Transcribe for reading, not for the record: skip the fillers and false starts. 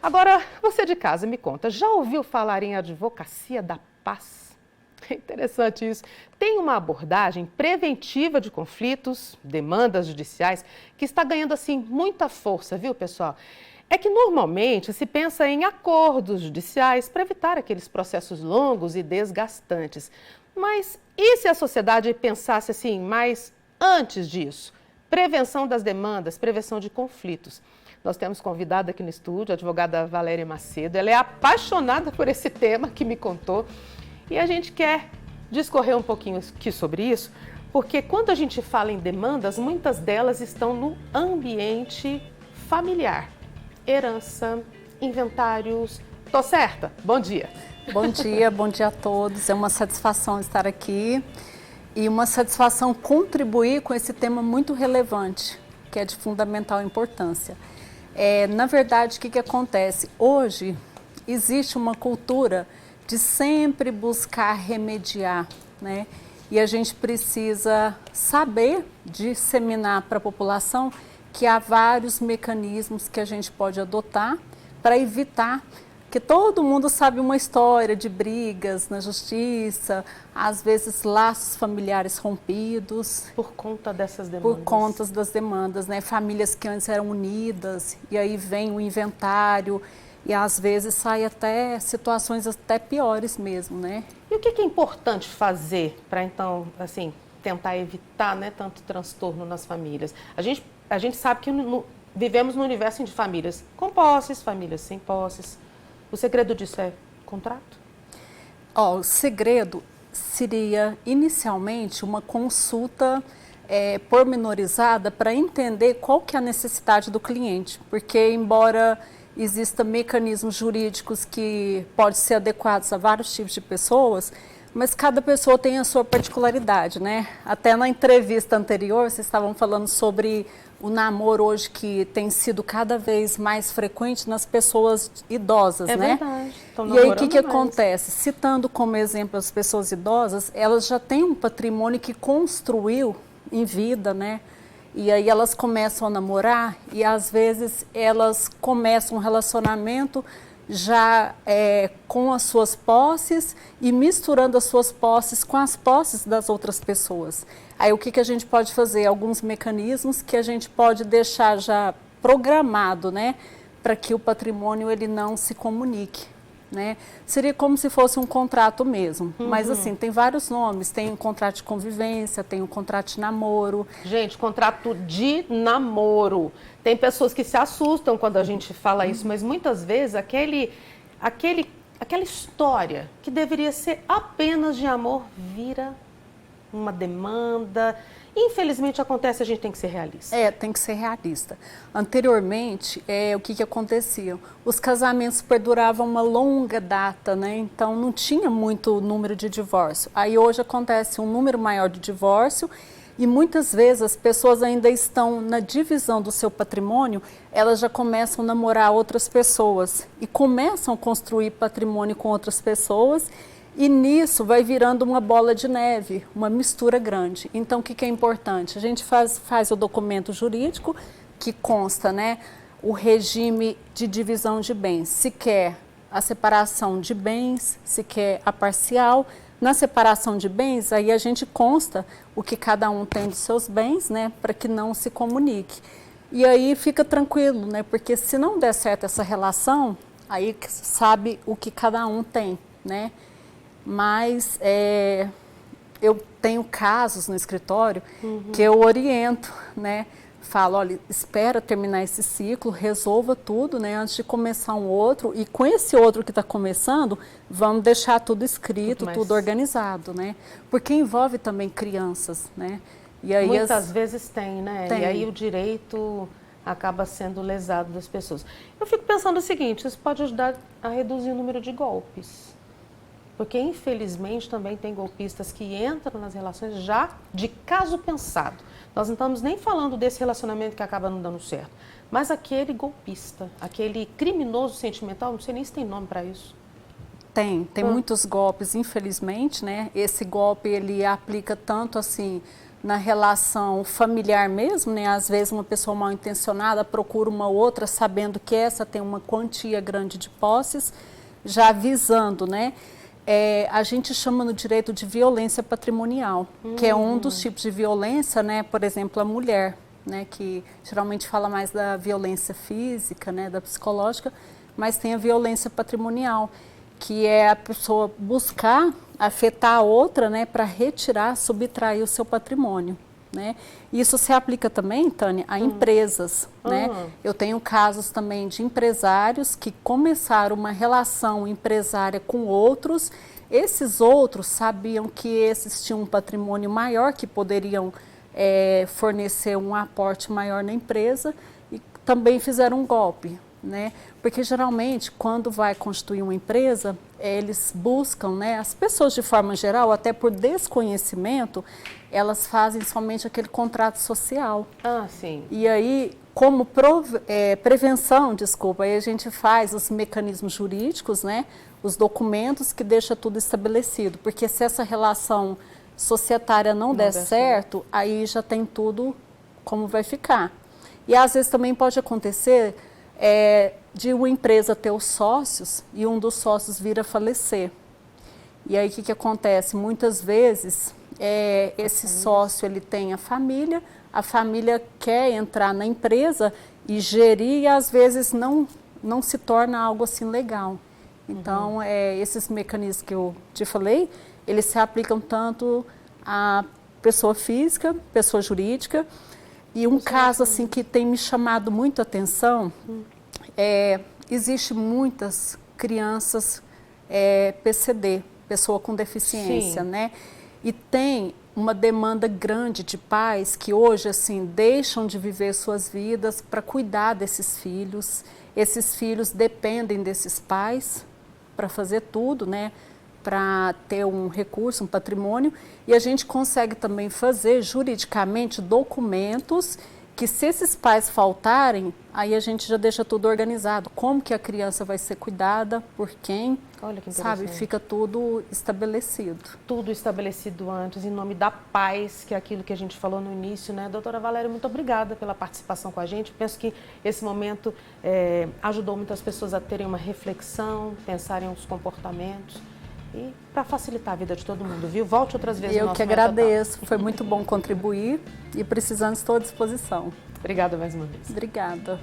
Agora, você de casa, me conta, já ouviu falar em advocacia da paz? É interessante isso. Tem uma abordagem preventiva de conflitos, demandas judiciais, que está ganhando, assim, muita força, viu, pessoal? É que normalmente se pensa em acordos judiciais para evitar aqueles processos longos e desgastantes. Mas e se a sociedade pensasse assim, mais antes disso? Prevenção das demandas, prevenção de conflitos. Nós temos convidado aqui no estúdio a advogada Valéria Macedo. Ela é apaixonada por esse tema que me contou e a gente quer discorrer um pouquinho aqui sobre isso, porque quando a gente fala em demandas, muitas delas estão no ambiente familiar. Herança, inventários. Tô certa? Bom dia. Bom dia a todos. É uma satisfação estar aqui e uma satisfação contribuir com esse tema muito relevante, que é de fundamental importância. Na verdade, o que acontece? Hoje existe uma cultura de sempre buscar remediar, né? E a gente precisa saber disseminar para a população que há vários mecanismos que a gente pode adotar para evitar que todo mundo sabe uma história de brigas na justiça, às vezes laços familiares rompidos. Por conta dessas demandas. Por conta das demandas, né? Famílias que antes eram unidas e aí vem o inventário e às vezes sai até situações até piores mesmo, né? E o que é importante fazer para então, assim, tentar evitar, né, tanto transtorno nas famílias? A gente sabe que vivemos num universo de famílias com posses, famílias sem posses. O segredo disso é contrato? O segredo seria, inicialmente, uma consulta pormenorizada para entender qual que é a necessidade do cliente. Porque, embora existam mecanismos jurídicos que podem ser adequados a vários tipos de pessoas, mas cada pessoa tem a sua particularidade, né? Até na entrevista anterior, vocês estavam falando sobre o namoro hoje que tem sido cada vez mais frequente nas pessoas idosas, né? É verdade. E aí o que acontece? Citando como exemplo as pessoas idosas, elas já têm um patrimônio que construiu em vida, né? E aí elas começam a namorar e às vezes elas começam um relacionamento já com as suas posses e misturando as suas posses com as posses das outras pessoas. Aí o que a gente pode fazer? Alguns mecanismos que a gente pode deixar já programado, né, para que o patrimônio ele não se comunique, né? Seria como se fosse um contrato mesmo, mas assim, tem vários nomes, tem um contrato de convivência, tem um contrato de namoro. Gente, contrato de namoro. Tem pessoas que se assustam quando a gente fala isso, mas muitas vezes aquela história que deveria ser apenas de amor vira uma demanda. Infelizmente acontece, a gente tem que ser realista. Tem que ser realista. Anteriormente, o que acontecia? Os casamentos perduravam uma longa data, né? Então não tinha muito número de divórcio. Aí hoje acontece um número maior de divórcio e muitas vezes as pessoas ainda estão na divisão do seu patrimônio, elas já começam a namorar outras pessoas e começam a construir patrimônio com outras pessoas. E nisso vai virando uma bola de neve, uma mistura grande. Então, o que é importante? A gente faz o documento jurídico que consta, né, o regime de divisão de bens. Se quer a separação de bens, se quer a parcial. Na separação de bens, aí a gente consta o que cada um tem dos seus bens, né, para que não se comunique. E aí fica tranquilo, né, porque se não der certo essa relação, aí sabe o que cada um tem, né. Mas eu tenho casos no escritório que eu oriento, né? Falo, olha, espera terminar esse ciclo, resolva tudo, né? Antes de começar um outro. E com esse outro que está começando, vamos deixar tudo escrito, tudo organizado, né? Porque envolve também crianças, né? E aí muitas vezes tem, né? Tem. E aí o direito acaba sendo lesado das pessoas. Eu fico pensando o seguinte, isso pode ajudar a reduzir o número de golpes. Porque, infelizmente, também tem golpistas que entram nas relações já de caso pensado. Nós não estamos nem falando desse relacionamento que acaba não dando certo, mas aquele golpista, aquele criminoso sentimental, não sei nem se tem nome para isso. Tem muitos golpes, infelizmente, né? Esse golpe, ele aplica tanto assim na relação familiar mesmo, né? Às vezes uma pessoa mal intencionada procura uma outra sabendo que essa tem uma quantia grande de posses, já avisando, né? A gente chama no direito de violência patrimonial, que é um dos tipos de violência, né? Por exemplo, a mulher, né? Que geralmente fala mais da violência física, né? Da psicológica, mas tem a violência patrimonial, que é a pessoa buscar afetar a outra, né, para retirar, subtrair o seu patrimônio, né? Isso se aplica também, Tânia, a empresas, né? Eu tenho casos também de empresários que começaram uma relação empresária com outros, esses outros sabiam que esses tinham um patrimônio maior, que poderiam fornecer um aporte maior na empresa e também fizeram um golpe, né? Porque geralmente quando vai constituir uma empresa, eles buscam, né, as pessoas de forma geral, até por desconhecimento, elas fazem somente aquele contrato social. Ah, sim. E aí, como prevenção, desculpa, aí a gente faz os mecanismos jurídicos, né, os documentos que deixam tudo estabelecido, porque se essa relação societária não der certo, aí já tem tudo como vai ficar. E às vezes também pode acontecer de uma empresa ter os sócios e um dos sócios vir a falecer. E aí o que acontece? Muitas vezes esse sócio ele tem a família quer entrar na empresa e gerir e às vezes não se torna algo assim legal. Então, esses mecanismos que eu te falei, eles se aplicam tanto à pessoa física, pessoa jurídica. E um caso assim que tem me chamado muito a atenção, existe muitas crianças PCD, pessoa com deficiência, Sim. né? E tem uma demanda grande de pais que hoje assim deixam de viver suas vidas para cuidar desses filhos. Esses filhos dependem desses pais para fazer tudo, né? Para ter um recurso, um patrimônio, e a gente consegue também fazer juridicamente documentos que se esses pais faltarem, aí a gente já deixa tudo organizado. Como que a criança vai ser cuidada, por quem, Olha que sabe? Fica tudo estabelecido. Tudo estabelecido antes, em nome da paz, que é aquilo que a gente falou no início, né? Doutora Valéria, muito obrigada pela participação com a gente. Penso que esse momento ajudou muitas pessoas a terem uma reflexão, pensarem os comportamentos. E para facilitar a vida de todo mundo, viu? Volte outras vezes no nosso Eu que agradeço, foi muito bom contribuir e precisando estou à disposição. Obrigada mais uma vez. Obrigada.